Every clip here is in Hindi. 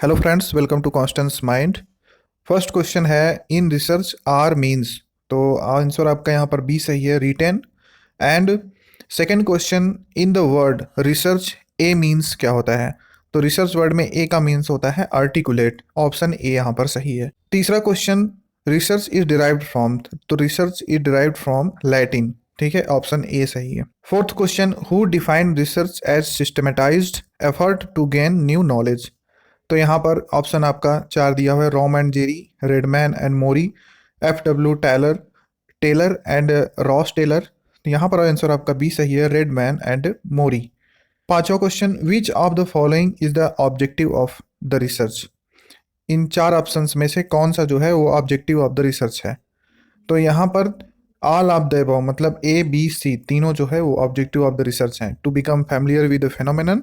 Hello friends, welcome to Constance mind. First question है इन रिसर्च आर मीन्स। तो आंसर आपका यहाँ पर बी सही है, written. And second question in the word research a means क्या होता है। तो रिसर्च वर्ड में ए का मीन्स होता है आर्टिकुलेट। ऑप्शन ए यहाँ पर सही है। तीसरा question research is derived from. तो research is derived from Latin. ठीक है, ऑप्शन ए सही है। Fourth question who define research as systematized effort to gain new knowledge. तो यहाँ पर ऑप्शन आपका चार दिया हुआ है, Rom and Jerry, Redman and Mory, F W Taylor Taylor and Ross Taylor. तो यहाँ पर आंसर आपका बी सही है, रेडमैन एंड मोरी। पांचवा question which of the following is the objective of the research. इन चार ऑप्शंस में से कौन सा जो है वो ऑब्जेक्टिव ऑफ द रिसर्च है। तो यहाँ पर ऑल ऑफ द अबव मतलब ए बी सी तीनों जो है वो ऑब्जेक्टिव ऑफ द रिसर्च हैं। To become familiar with the phenomenon,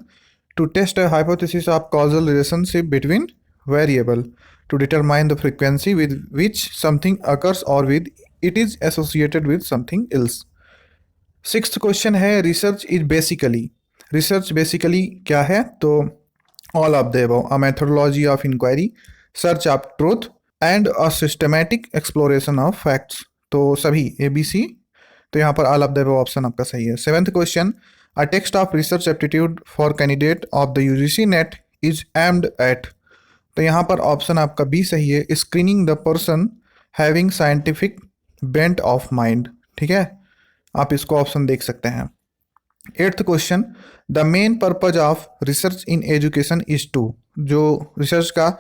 to test a hypothesis of causal relationship between variable, to determine the frequency with which something occurs or with it is associated with something else. Sixth question है research is basically. Research basically क्या है। तो all of the above, a methodology of inquiry, search of truth and a systematic exploration of facts. तो सभी ए बी सी। तो यहाँ पर all of the above option आपका सही है। Seventh question a text of research aptitude for candidate of the UGC NET is aimed at. तो यहाँ पर ऑप्शन आपका बी सही है, screening the person having scientific bent of mind. ठीक है, आप इसको ऑप्शन देख सकते हैं। Eighth question the main purpose of research in education is to. जो रिसर्च का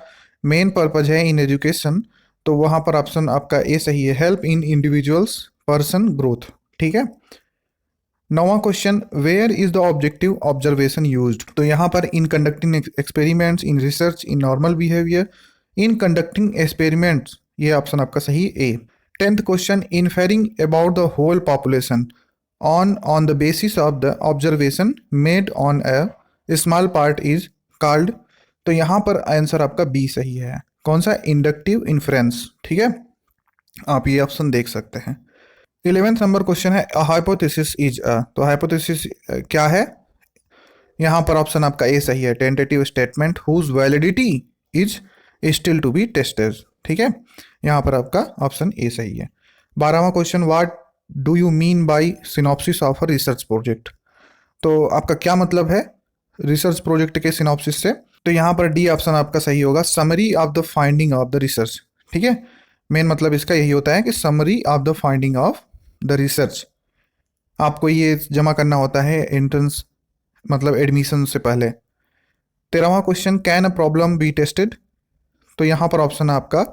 मेन पर्पज है इन एजुकेशन, तो वहाँ पर ऑप्शन आपका ए सही है, help in individuals person growth. ठीक है। नौवां question where is the objective observation used. तो यहाँ पर in conducting experiments, in research, in normal behaviour, in conducting experiments, ये ऑप्शन आपका सही ए। Tenth question inferring about the whole population on the basis of the observation made on a small part is called. तो यहाँ पर आंसर आपका बी सही है, कौन सा, इंडक्टिव इन्फ्रेंस। ठीक है, आप ये ऑप्शन देख सकते हैं। 11th नंबर क्वेश्चन है हाइपोथेसिस इज अ। तो हाइपोथेसिस क्या है। यहाँ पर ऑप्शन आपका ए सही है, tentative statement whose validity is still to be tested. ठीक है, यहाँ पर आपका ऑप्शन ए सही है। 12वां question what do you mean by synopsis of a research project. तो आपका क्या मतलब है रिसर्च प्रोजेक्ट के सिनॉप्सिस से। तो यहाँ पर डी ऑप्शन आपका सही होगा, summary of the finding of the research. ठीक है, मेन मतलब इसका यही होता है कि summary of the finding of the research. आपको ये जमा करना होता है एंट्रेंस मतलब एडमिशन से पहले। 13वां question can a problem be tested. तो यहाँ पर ऑप्शन आपका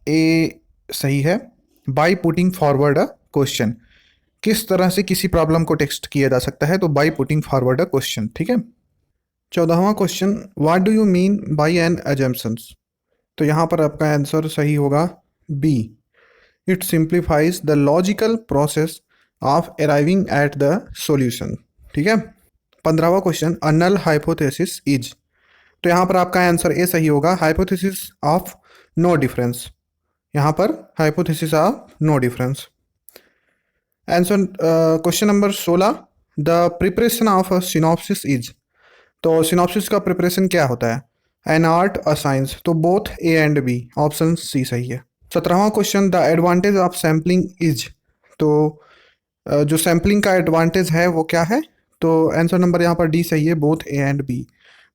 ए सही है, by putting forward a question. किस तरह से किसी प्रॉब्लम को टेस्ट किया जा सकता है, तो by putting forward a question. ठीक है। 14वां question what do you mean by an assumptions. तो यहाँ पर आपका आंसर सही होगा B, it simplifies the logical process of arriving at the solution. ठीक है। 15वां question a null hypothesis is. तो यहाँ पर आपका आंसर ए सही होगा, हाइपोथेसिस ऑफ नो डिफरेंस। यहाँ पर hypothesis of no difference. Answer question number 16 the preparation of a synopsis is. तो सिनॉप्सिस का प्रिपरेशन क्या होता है, एन आर्ट अ साइंस। तो both A and B, option C सही है। 17वां question the advantage of sampling is. तो जो सैम्पलिंग का एडवांटेज है वो क्या है। तो आंसर नंबर यहाँ पर डी सही है, बोथ ए एंड बी,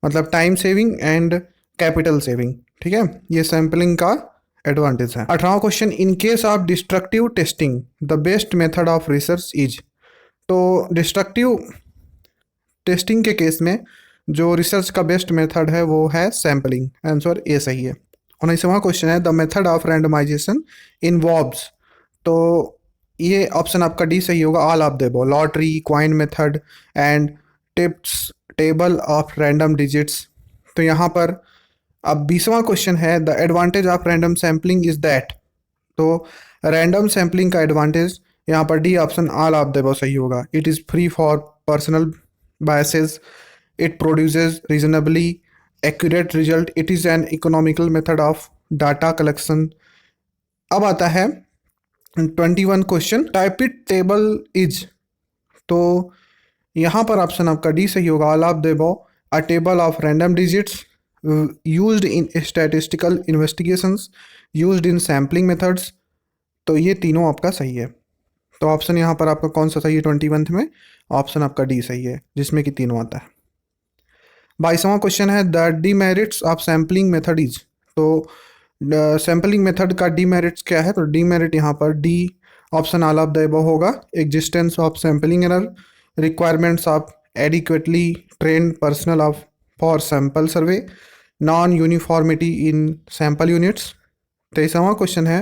मतलब time saving and capital saving. ठीक है, ये सैम्पलिंग का एडवांटेज है। 18वां question in case of destructive testing the best method of research is. तो डिस्ट्रक्टिव टेस्टिंग के केस में जो रिसर्च का बेस्ट मेथड है वो है सैम्पलिंग, आंसर ए सही है। 19वां क्वेश्चन है the method of randomization involves. तो ये ऑप्शन आपका डी सही होगा, all of the above, lottery, coin method and tips table of random digits. तो यहाँ पर अब 20वां क्वेश्चन है the advantage of random sampling is that. तो रैंडम सैम्पलिंग का एडवांटेज यहाँ पर D option all of the above सही होगा, it is free for personal biases, it produces reasonably accurate result, it is an economical method of data collection। अब आता है 21 क्वेश्चन टाइपिड टेबल इज। तो यहाँ पर ऑप्शन आपका डी सही होगा, all of the above, a table of random digits, used in statistical investigations, used in sampling methods. तो ये तीनों आपका सही है। तो ऑप्शन यहाँ पर आपका कौन सा सही है 21th में? ऑप्शन आपका डी सही है, जिसमें कि तीनों आता है। 22वां क्वेश्चन है the demerits of sampling method is. तो सैम्पलिंग मेथड का डीमेरिट्स क्या है? तो डीमेरिट यहाँ पर D option all of the above होगा। Existence of sampling error, requirements of adequately trained personal of for sample survey, non uniformity in sample units. 23वां क्वेश्चन है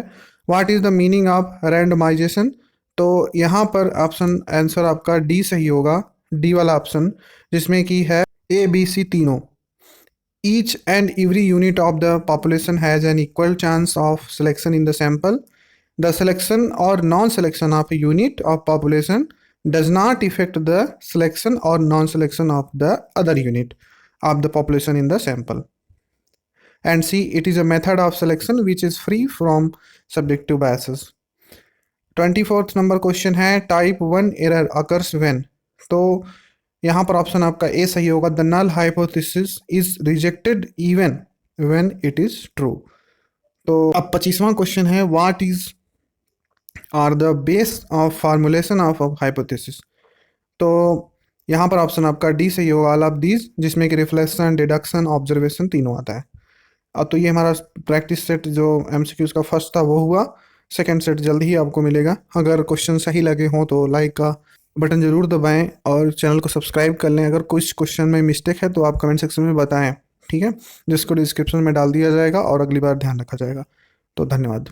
what is the meaning of randomization. तो यहाँ पर ऑप्शन आंसर आपका डी सही होगा, डी वाला ऑप्शन, जिसमें कि है ए बी सी तीनों। Each and every unit of the population has an equal chance of selection in the sample. The selection और non selection of a unit of population does not affect the selection or non-selection of the other unit of the population in the sample. And C, it is a method of selection which is free from subjective biases. 24th number question है टाइप 1 एरर अकर्स व्हेन। तो यहाँ पर ऑप्शन आपका ए सही होगा, the null hypothesis is rejected even when it is true. तो अब 25वां क्वेश्चन है what is are the base of formulation of hypothesis. तो यहाँ पर ऑप्शन आपका डी सही होगा, ऑल ऑफ दीज, जिसमें कि रिफ्लेक्शन, डिडक्शन, ऑब्जर्वेशन तीनों आता है। अब तो ये हमारा प्रैक्टिस सेट जो एमसीक्यूज का फर्स्ट था वो हुआ। सेकंड सेट जल्द ही आपको मिलेगा। अगर क्वेश्चन सही लगे हों तो लाइक का बटन ज़रूर दबाएं और चैनल को सब्सक्राइब कर लें। अगर कुछ क्वेश्चन में मिस्टेक है तो आप कमेंट सेक्शन में बताएं, ठीक है, जिसको डिस्क्रिप्शन में डाल दिया जाएगा और अगली बार ध्यान रखा जाएगा। तो धन्यवाद।